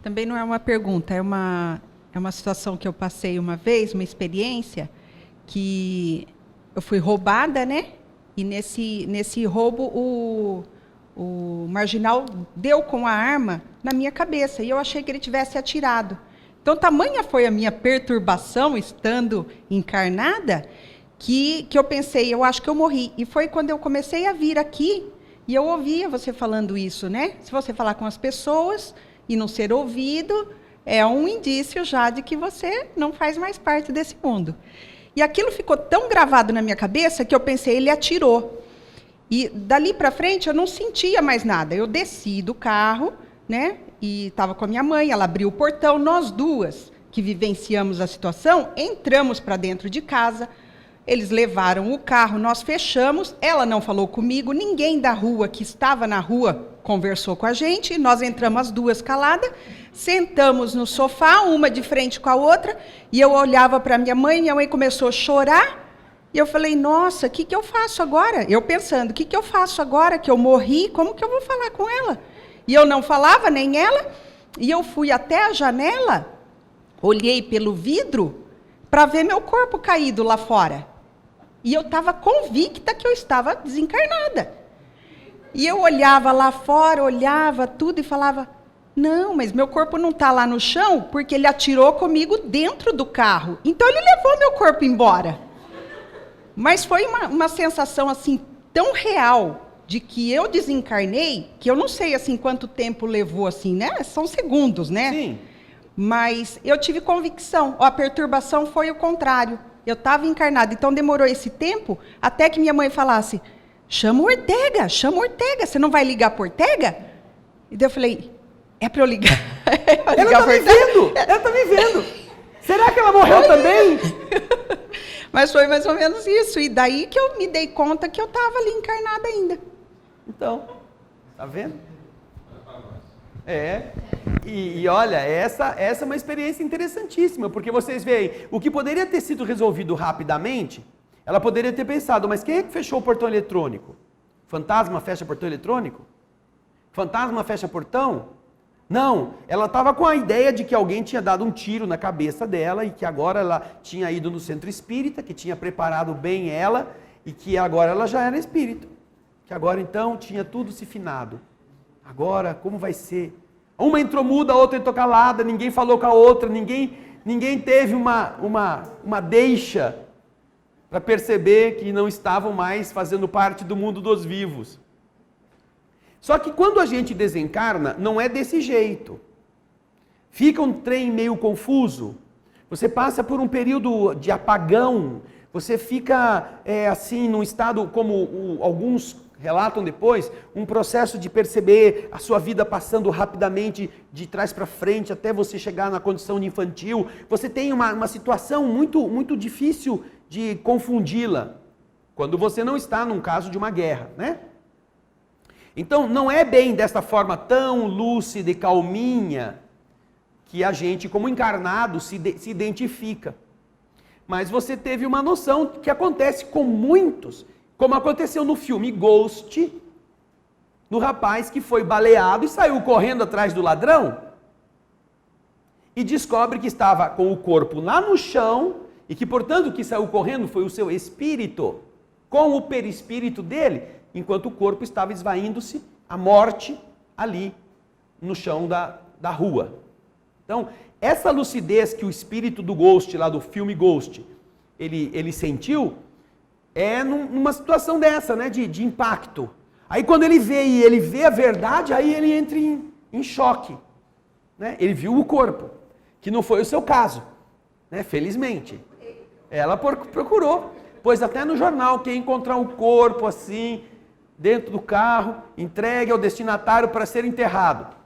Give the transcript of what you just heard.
também não é uma pergunta, é uma situação que eu passei uma vez, uma experiência, que eu fui roubada, né? E nesse roubo, o marginal deu com a arma na minha cabeça, e eu achei que ele tivesse atirado. Então, tamanha foi a minha perturbação, estando encarnada, que eu pensei, eu acho que eu morri. E foi quando eu comecei a vir aqui, e eu ouvia você falando isso, né? Se você falar com as pessoas e não ser ouvido, é um indício já de que você não faz mais parte desse mundo. E aquilo ficou tão gravado na minha cabeça que eu pensei, ele atirou. E dali para frente eu não sentia mais nada. Eu desci do carro, né? E estava com a minha mãe, ela abriu o portão, nós duas, que vivenciamos a situação, entramos para dentro de casa, eles levaram o carro, nós fechamos, ela não falou comigo, ninguém da rua que estava na rua conversou com a gente, nós entramos as duas caladas, sentamos no sofá, uma de frente com a outra, e eu olhava para minha mãe começou a chorar, e eu falei, nossa, o que eu faço agora? Eu pensando, o que eu faço agora que eu morri, como que eu vou falar com ela? E eu não falava, nem ela, e eu fui até a janela, olhei pelo vidro, para ver meu corpo caído lá fora. E eu estava convicta que eu estava desencarnada. E eu olhava lá fora, olhava tudo e falava, não, mas meu corpo não está lá no chão, porque ele atirou comigo dentro do carro. Então ele levou meu corpo embora. Mas foi uma sensação assim tão real, de que eu desencarnei, que eu não sei assim quanto tempo levou assim, né? São segundos, né? Sim. Mas eu tive convicção. A perturbação foi o contrário. Eu estava encarnada, então demorou esse tempo até que minha mãe falasse, chama o Ortega, você não vai ligar para Ortega? E daí eu falei, é para eu ligar? Ela está me vendo, ela está me vendo. Será que ela morreu também? Mas foi mais ou menos isso, e daí que eu me dei conta que eu estava ali encarnada ainda. Então, tá vendo? E olha, essa é uma experiência interessantíssima, porque vocês veem, o que poderia ter sido resolvido rapidamente, ela poderia ter pensado, mas quem é que fechou o portão eletrônico? Fantasma fecha portão eletrônico? Fantasma fecha portão? Não, ela estava com a ideia de que alguém tinha dado um tiro na cabeça dela e que agora ela tinha ido no centro espírita, que tinha preparado bem ela e que agora ela já era espírita. Que agora então tinha tudo se finado. Agora, como vai ser? Uma entrou muda, a outra entrou calada, ninguém falou com a outra, ninguém teve uma deixa para perceber que não estavam mais fazendo parte do mundo dos vivos. Só que quando a gente desencarna, não é desse jeito. Fica um trem meio confuso. Você passa por um período de apagão, você fica assim num estado como alguns relatam depois, um processo de perceber a sua vida passando rapidamente de trás para frente até você chegar na condição de infantil. Você tem uma situação muito difícil de confundi-la, quando você não está num caso de uma guerra, né? Então, não é bem dessa forma tão lúcida e calminha que a gente, como encarnado, se identifica. Mas você teve uma noção que acontece com muitos, como aconteceu no filme Ghost, no rapaz que foi baleado e saiu correndo atrás do ladrão e descobre que estava com o corpo lá no chão e que, portanto, o que saiu correndo foi o seu espírito, com o perispírito dele, enquanto o corpo estava esvaindo-se, a morte ali no chão da rua. Então, essa lucidez que o espírito do Ghost, lá do filme Ghost, ele sentiu, é numa situação dessa, né, de impacto. Aí quando ele vê a verdade, aí ele entra em choque. Né? Ele viu o corpo, que não foi o seu caso, né? Felizmente. Ela procurou, pois até no jornal, quem encontrar um corpo assim, dentro do carro, entregue ao destinatário para ser enterrado.